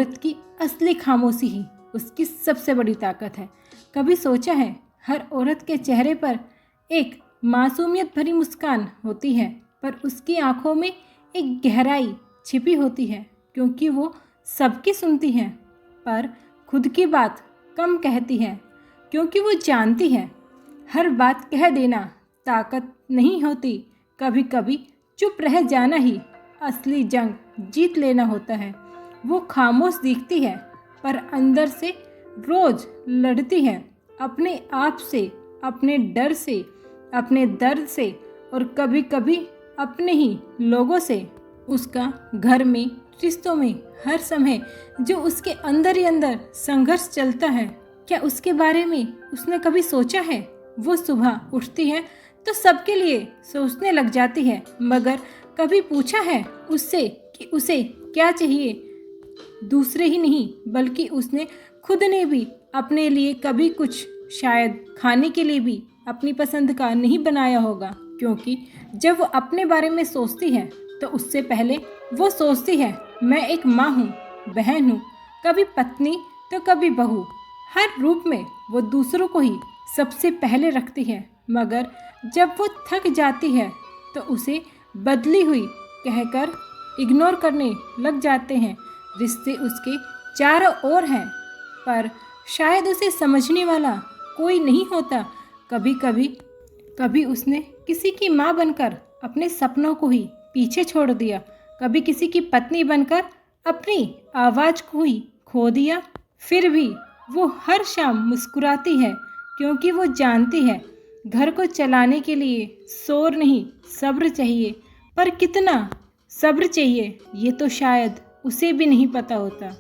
औरत की असली खामोशी ही उसकी सबसे बड़ी ताकत है। कभी सोचा है, हर औरत के चेहरे पर एक मासूमियत भरी मुस्कान होती है, पर उसकी आंखों में एक गहराई छिपी होती है, क्योंकि वो सबकी सुनती है पर खुद की बात कम कहती है, क्योंकि वो जानती है हर बात कह देना ताकत नहीं होती। कभी कभी चुप रह जाना ही असली जंग जीत लेना होता है। वो खामोश दिखती है पर अंदर से रोज लड़ती है, अपने आप से, अपने डर से, अपने दर्द से और कभी कभी अपने ही लोगों से। उसका घर में, रिश्तों में हर समय जो उसके अंदर ही अंदर संघर्ष चलता है, क्या उसके बारे में उसने कभी सोचा है? वो सुबह उठती है तो सबके लिए सोचने लग जाती है, मगर कभी पूछा है उससे कि उसे क्या चाहिए? दूसरे ही नहीं बल्कि उसने खुद ने भी अपने लिए कभी कुछ, शायद खाने के लिए भी अपनी पसंद का नहीं बनाया होगा, क्योंकि जब वो अपने बारे में सोचती है तो उससे पहले वो सोचती है, मैं एक माँ हूँ, बहन हूँ, कभी पत्नी तो कभी बहू। हर रूप में वो दूसरों को ही सबसे पहले रखती है, मगर जब वो थक जाती है तो उसे बदली हुई कहकर इग्नोर करने लग जाते हैं। रिश्ते उसके चारों ओर हैं, पर शायद उसे समझने वाला कोई नहीं होता। कभी उसने किसी की माँ बनकर अपने सपनों को ही पीछे छोड़ दिया, कभी किसी की पत्नी बनकर अपनी आवाज़ को ही खो दिया। फिर भी वो हर शाम मुस्कुराती है, क्योंकि वो जानती है घर को चलाने के लिए शोर नहीं, सब्र चाहिए। पर कितना सब्र चाहिए ये तो शायद उसे भी नहीं पता होता।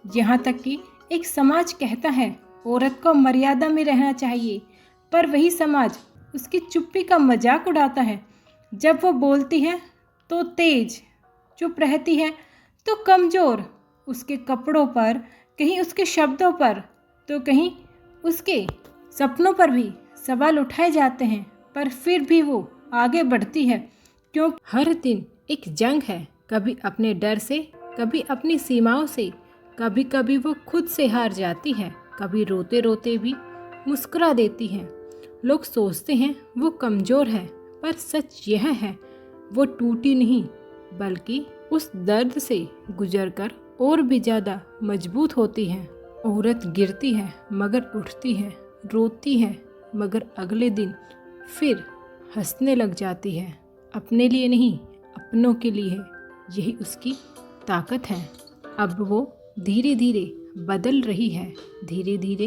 यहाँ तक कि एक समाज कहता है औरत को मर्यादा में रहना चाहिए, पर वही समाज उसकी चुप्पी का मजाक उड़ाता है। जब वो बोलती है तो तेज, चुप रहती है तो कमज़ोर। उसके कपड़ों पर, कहीं उसके शब्दों पर, तो कहीं उसके सपनों पर भी सवाल उठाए जाते हैं, पर फिर भी वो आगे बढ़ती है, क्योंकि हर दिन एक जंग है, कभी अपने डर से, कभी अपनी सीमाओं से। कभी कभी वो खुद से हार जाती है, कभी रोते रोते भी मुस्कुरा देती है। लोग सोचते हैं वो कमज़ोर है, पर सच यह है वो टूटी नहीं, बल्कि उस दर्द से गुजरकर और भी ज़्यादा मजबूत होती है। औरत गिरती है मगर उठती है, रोती है मगर अगले दिन फिर हंसने लग जाती है। अपने लिए नहीं, अपनों के लिए। यही उसकी ताकत है। अब वो धीरे धीरे बदल रही है। धीरे धीरे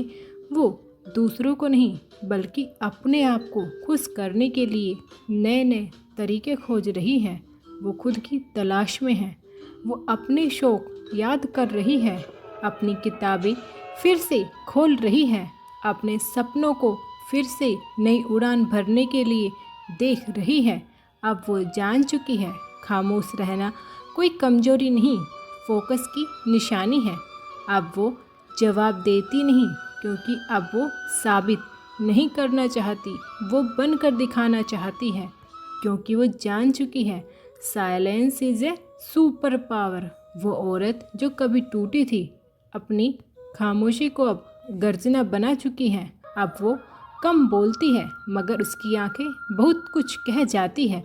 वो दूसरों को नहीं बल्कि अपने आप को खुश करने के लिए नए नए तरीके खोज रही है। वो खुद की तलाश में है। वो अपने शौक याद कर रही है, अपनी किताबें फिर से खोल रही है, अपने सपनों को फिर से नई उड़ान भरने के लिए देख रही है। अब वो जान चुकी है खामोश रहना कोई कमजोरी नहीं, फोकस की निशानी है। अब वो जवाब देती नहीं, क्योंकि अब वो साबित नहीं करना चाहती, वो बनकर दिखाना चाहती है, क्योंकि वो जान चुकी है silence is a super power. वो औरत जो कभी टूटी थी, अपनी खामोशी को अब गर्जना बना चुकी है। अब वो कम बोलती है, मगर उसकी आंखें बहुत कुछ कह जाती है।